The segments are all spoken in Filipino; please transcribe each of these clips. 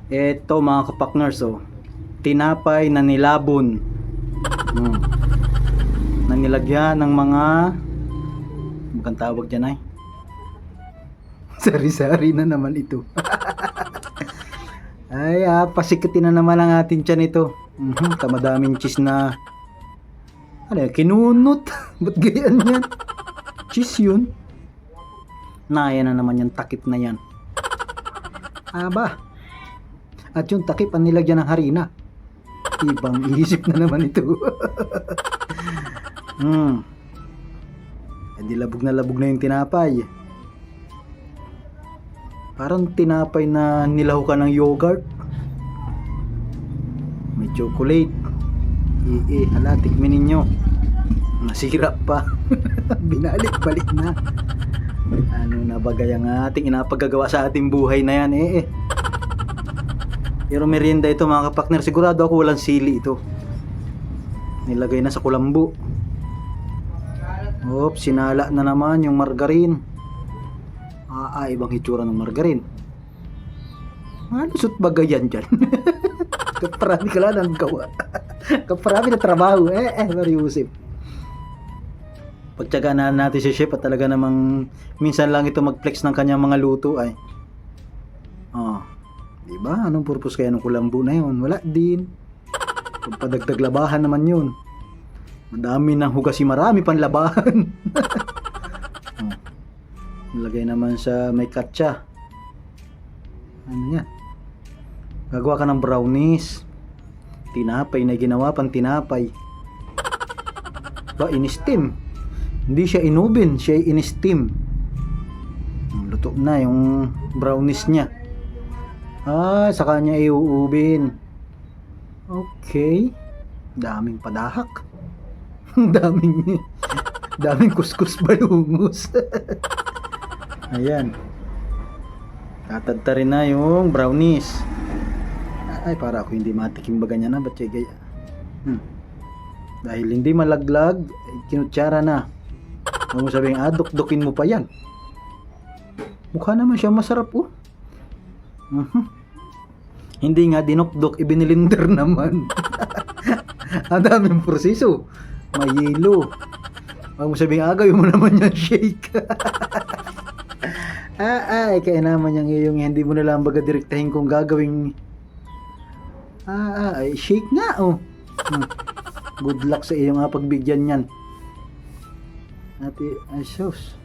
Eto mga kapakners, oh. Tinapay na nilabon. Hmm. Na nilagyan ng mga magandang tawag dyan ay. Sari-sari na naman ito. Ay, pasikatin na naman ang ating tiyan ito. Kamadaming cheese na ano yan, kinunot. Ba't ganyan yan? Cheese yun. Yan na naman yung takip na yan. Aba. At yung takip ang nilagyan ng harina. Ibang isip na naman ito. Di labog na yung tinapay. Parang tinapay na nilahukan ng yogurt. May chocolate. Hala, tikmin ninyo. Nasira pa. Binalik-balik na. Ano na bagay ang ating inapagagawa sa ating buhay na yan Pero merienda ito mga kapakner. Sigurado ako walang sili ito. Nilagay na sa kulambo. Sinala na naman yung margarine. Ibang hitsura ng margarine. Lusot bagay yan dyan. Kaparami ka lang ang gawa. Kaparami na trabaho. Mariusip. Pagtsagaan natin si chef at talaga namang minsan lang ito mag-flex ng kanyang mga luto ay. Diba? Anong purpose kaya ng kulambo na yun? Wala din. Pagpadagdag labahan naman yun. Madami ng hugas, marami pang labahan. Nilagay naman sa may katsa. Ano yan? Gagawa ka ng brownies. Tinapay na ginawa pang tinapay. In-steam. Hindi siya inubin, siya in-steam. Luto na yung brownies niya. Sa kanya iuubin. Okay. Daming padahak. daming kuskus balungos. Ayan. Tatadta rin na yung brownies. Para ako hindi matikim ba ganyan na. Ba't siya gaya? Dahil hindi malaglag, kinutsara na. Huwag mo sabihin, duk-dukin mo pa yan. Mukha naman siya masarap Hindi nga dinukdok, ibinilinder naman. Ang daming proseso. May yelo. Huwag mo sabihin, gawin mo naman yan shake. Kaya naman yung hindi mo na lang baga direktahin kung gagawing shake nga good luck sa iyong pagbigyan yan. Sus.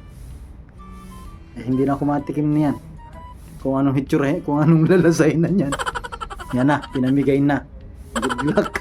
Hindi na ako matikim niyan. Kung anong hitsura, kung anong lalasay na niyan. Yan na, pinamigay na. Good luck.